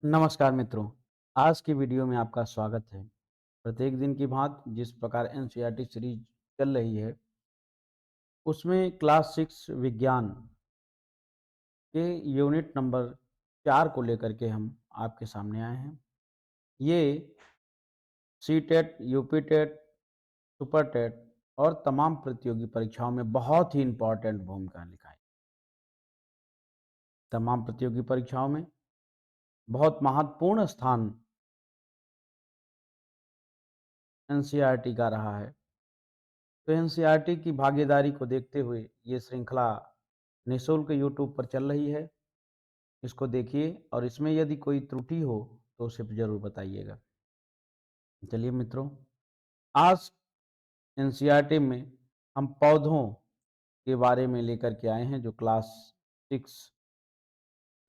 नमस्कार मित्रों, आज की वीडियो में आपका स्वागत है। प्रत्येक दिन की भांति जिस प्रकार एनसीईआरटी सीरीज चल रही है, उसमें क्लास 6 विज्ञान के यूनिट नंबर 4 को लेकर के हम आपके सामने आए हैं। ये सीटेट, यूपीटेट, सुपरटेट और तमाम प्रतियोगी परीक्षाओं में बहुत ही इम्पोर्टेंट भूमिका निभाएँ। तमाम प्रतियोगी परीक्षाओं में बहुत महत्वपूर्ण स्थान एनसीईआरटी का रहा है। तो एनसीईआरटी की भागीदारी को देखते हुए ये श्रृंखला निःशुल्क यूट्यूब पर चल रही है। इसको देखिए और इसमें यदि कोई त्रुटि हो तो उसे ज़रूर बताइएगा। चलिए मित्रों, आज एनसीईआरटी में हम पौधों के बारे में लेकर के आए हैं जो क्लास 6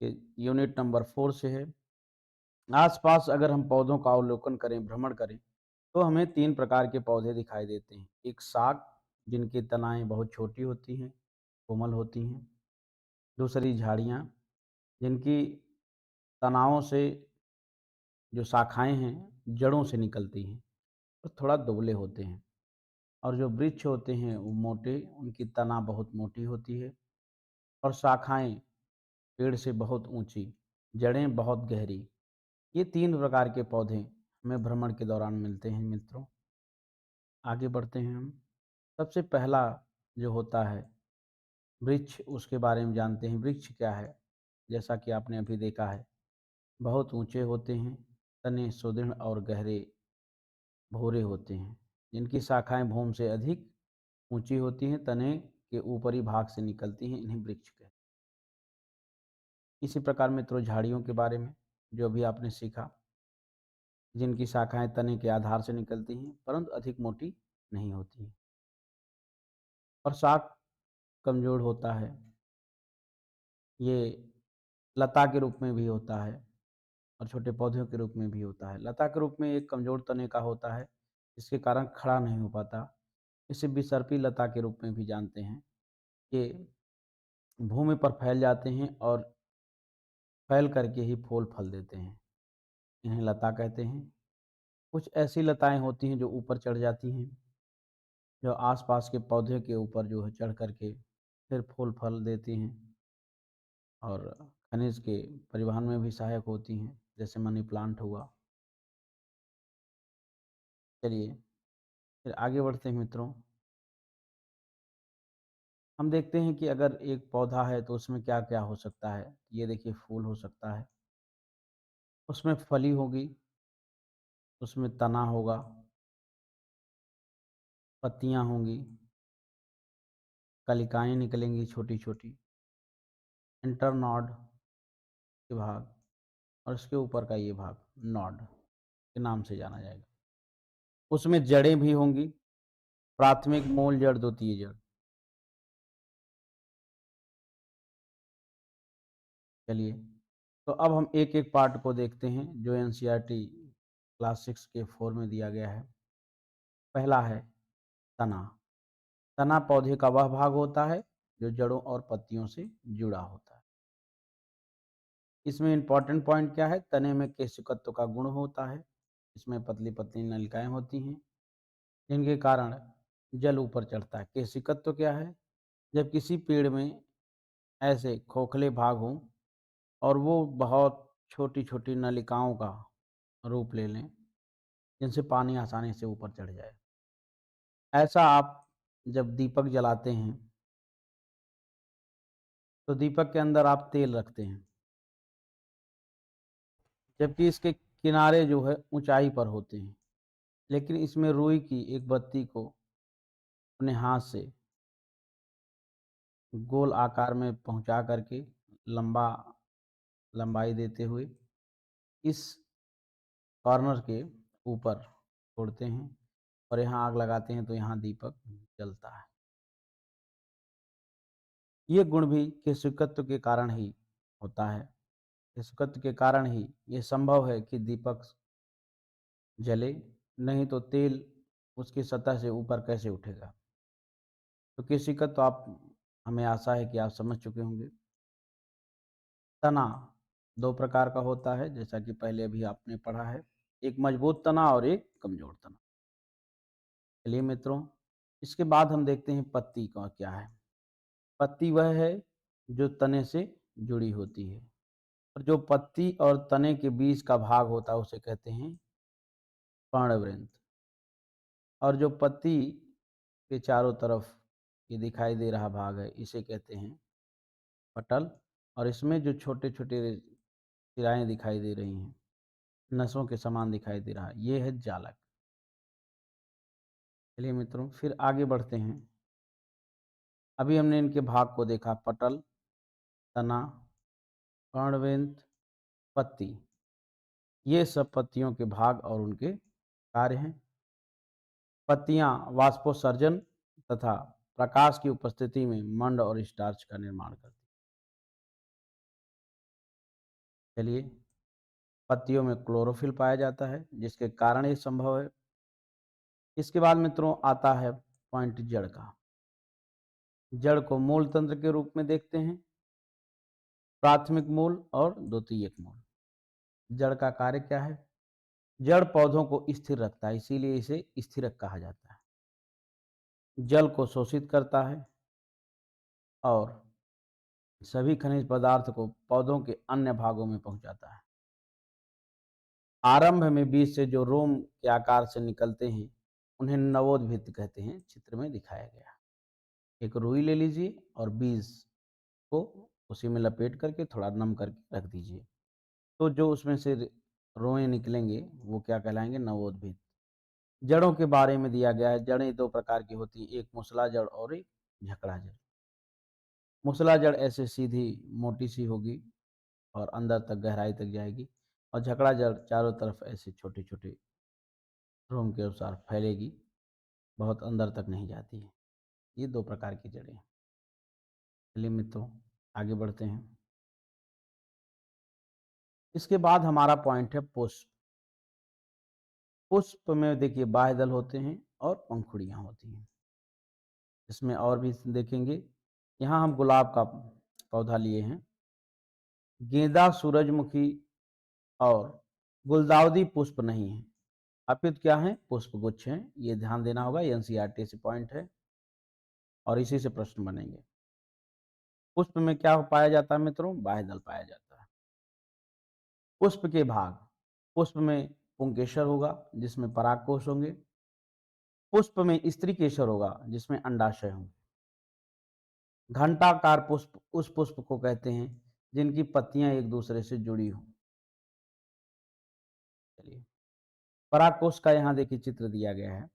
के यूनिट नंबर 4 से है। आस-पास अगर हम पौधों का अवलोकन करें, भ्रमण करें, तो हमें 3 प्रकार के पौधे दिखाई देते हैं। एक शाक, जिनकी तनाएँ बहुत छोटी होती हैं, कोमल होती हैं। दूसरी झाड़ियाँ, जिनकी तनाओं से जो शाखाएँ हैं, जड़ों से निकलती हैं और थोड़ा दुबले होते हैं। और जो वृक्ष होते हैं वो मोटे, उनकी तना बहुत मोटी होती है और शाखाएँ पेड़ से बहुत ऊँची, जड़ें बहुत गहरी। ये 3 प्रकार के पौधे हमें भ्रमण के दौरान मिलते हैं मित्रों। आगे बढ़ते हैं हम। सबसे पहला जो होता है वृक्ष, उसके बारे में जानते हैं। वृक्ष क्या है? जैसा कि आपने अभी देखा है, बहुत ऊँचे होते हैं, तने सुदृढ़ और गहरे भूरे होते हैं, जिनकी शाखाएँ भूमि से अधिक ऊँची होती हैं, तने के ऊपरी भाग से निकलती हैं, इन्हें वृक्ष कहते हैं। इसी प्रकार मित्रों झाड़ियों के बारे में जो अभी आपने सीखा, जिनकी शाखाएँ तने के आधार से निकलती हैं, परंतु अधिक मोटी नहीं होती हैं। और शाक कमज़ोर होता है, ये लता के रूप में भी होता है और छोटे पौधों के रूप में भी होता है। लता के रूप में एक कमज़ोर तने का होता है, जिसके कारण खड़ा नहीं हो पाता। इसे बिसर्पी लता के रूप में भी जानते हैं। ये भूमि पर फैल जाते हैं और फैल करके ही फूल फल देते हैं। इन्हें लता कहते हैं। कुछ ऐसी लताएँ होती हैं जो ऊपर चढ़ जाती हैं, जो आस-पास के पौधे के ऊपर जो है चढ़ कर के फिर फूल फल देती हैं और खनिज के परिवहन में भी सहायक होती हैं, जैसे मनी प्लांट हुआ। चलिए, फिर आगे बढ़ते हैं मित्रों। हम देखते हैं कि अगर एक पौधा है तो उसमें क्या-क्या हो सकता है। ये देखिए फूल हो सकता है, उसमें फली होगी, उसमें तना होगा, पत्तियाँ होंगी, कलिकाएँ निकलेंगी छोटी-छोटी, इंटरनोड के भाग और इसके ऊपर का ये भाग नोड के नाम से जाना जाएगा। उसमें जड़ें भी होंगी, प्राथमिक मूल जड़, द्वितीय जड़। चलिए, तो अब हम एक-एक पार्ट को देखते हैं जो एनसीईआरटी क्लास 6 के 4 में दिया गया है। पहला है तना। तना पौधे का वह भाग होता है जो जड़ों और पत्तियों से जुड़ा होता है। इसमें इम्पोर्टेंट पॉइंट क्या है? तने में केशिकत्व का गुण होता है। इसमें पतली-पतली नलिकाएँ होती हैं, जिनके कारण जल ऊपर चढ़ता है। केशिकत्व क्या है? जब किसी पेड़ में ऐसे खोखले भाग हों और वो बहुत छोटी-छोटी नलिकाओं का रूप ले लें, जिनसे पानी आसानी से ऊपर चढ़ जाए। ऐसा आप जब दीपक जलाते हैं, तो दीपक के अंदर आप तेल रखते हैं, जबकि इसके किनारे जो है ऊँचाई पर होते हैं। लेकिन इसमें रुई की एक बत्ती को अपने हाथ से गोल आकार में पहुँचा करके लंबा लंबाई देते हुए इस कॉर्नर के ऊपर छोड़ते हैं और यहाँ आग लगाते हैं तो यहाँ दीपक जलता है। ये गुण भी केशिकत्व के कारण ही होता है। केशिकत्व के कारण ही ये संभव है कि दीपक जले, नहीं तो तेल उसकी सतह से ऊपर कैसे उठेगा। तो केशिकत्व तो आप, हमें आशा है कि आप समझ चुके होंगे। तना दो प्रकार का होता है, जैसा कि पहले अभी आपने पढ़ा है, एक मजबूत तना और एक कमजोर तना। चलिए मित्रों, इसके बाद हम देखते हैं पत्ती का क्या है। पत्ती वह है जो तने से जुड़ी होती है, और जो पत्ती और तने के बीच का भाग होता है उसे कहते हैं पर्णवृंत। और जो पत्ती के चारों तरफ ये दिखाई दे रहा भाग है इसे कहते हैं पटल। और इसमें जो छोटे छोटे सिराएं दिखाई दे रही हैं, नसों के समान दिखाई दे रहा है, ये है जालक। चलिए मित्रों, फिर आगे बढ़ते हैं। अभी हमने इनके भाग को देखा, पटल, तना, पर्णवृंत, पत्ती। ये सब पत्तियों के भाग और उनके कार्य हैं। पत्तियां वाष्पोत्सर्जन तथा प्रकाश की उपस्थिति में मंड और स्टार्च का निर्माण करती हैं। चलिए, पत्तियों में क्लोरोफिल पाया जाता है जिसके कारण ये संभव है। इसके बाद मित्रों आता है पॉइंट जड़ का। जड़ को मूल तंत्र के रूप में देखते हैं, प्राथमिक मूल और द्वितीयक मूल। जड़ का कार्य क्या है? जड़ पौधों को स्थिर रखता है, इसीलिए इसे स्थिरक कहा जाता है। जल को शोषित करता है और सभी खनिज पदार्थ को पौधों के अन्य भागों में पहुंचाता है। आरंभ में बीज से जो रोम के आकार से निकलते हैं उन्हें नवोद्भिद कहते हैं, चित्र में दिखाया गया। एक रुई ले लीजिए और बीज को उसी में लपेट करके थोड़ा नम करके रख दीजिए, तो जो उसमें से रोएं निकलेंगे वो क्या कहलाएंगे? नवोद्भिद। जड़ों के बारे में दिया गया है। जड़ें दो प्रकार की होती हैं, एक मूसला जड़ और एक झकड़ा जड़। मूसला जड़ ऐसे सीधी मोटी सी होगी और अंदर तक गहराई तक जाएगी, और झकड़ा जड़ चारों तरफ ऐसे छोटे छोटे रोम के अनुसार फैलेगी, बहुत अंदर तक नहीं जाती है। ये दो प्रकार की जड़ें हैं। चलिए मित्रों, आगे बढ़ते हैं। इसके बाद हमारा पॉइंट है पुष्प। पुष्प में देखिए बाह्य दल होते हैं और पंखुड़ियां होती हैं। इसमें और भी देखेंगे। यहाँ हम गुलाब का पौधा लिए हैं। गेंदा, सूरजमुखी और गुलदाउदी पुष्प नहीं है, अपितु क्या है? पुष्प गुच्छ हैं। ये ध्यान देना होगा, ये एनसीईआरटी से पॉइंट है और इसी से प्रश्न बनेंगे। पुष्प में क्या पाया जाता है मित्रों? बाह्य दल पाया जाता है। पुष्प के भाग, पुष्प में पुंकेसर होगा जिसमें परागकोश होंगे। पुष्प में स्त्री केसर होगा जिसमें अंडाशय होंगे। घंटाकार पुष्प उस पुष्प को कहते हैं जिनकी पत्तियां एक दूसरे से जुड़ी हों। चलिए, परागकोश का यहाँ देखिए चित्र दिया गया है।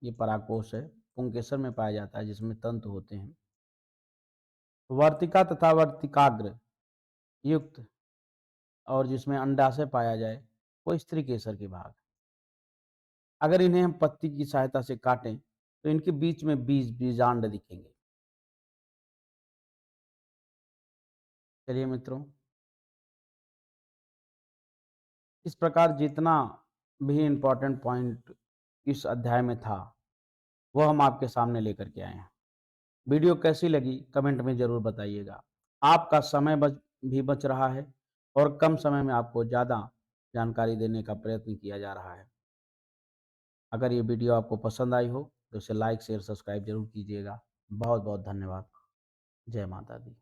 ये परागकोश है, पुंकेसर में पाया जाता है जिसमें तंतु होते हैं। वर्तिका तथा वर्तिकाग्र युक्त और जिसमें अंडाशय पाया जाए वो स्त्री केसर के भाग। अगर इन्हें हम पत्ती की सहायता से काटें तो इनके बीच में बीजांड दिखेंगे। चलिए मित्रों, इस प्रकार जितना भी इम्पोर्टेंट पॉइंट इस अध्याय में था वो हम आपके सामने लेकर के आए हैं। वीडियो कैसी लगी कमेंट में ज़रूर बताइएगा। आपका समय भी बच रहा है और कम समय में आपको ज़्यादा जानकारी देने का प्रयत्न किया जा रहा है। अगर ये वीडियो आपको पसंद आई हो तो इसे लाइक शेयर सब्सक्राइब जरूर कीजिएगा। बहुत बहुत धन्यवाद। जय माता दी।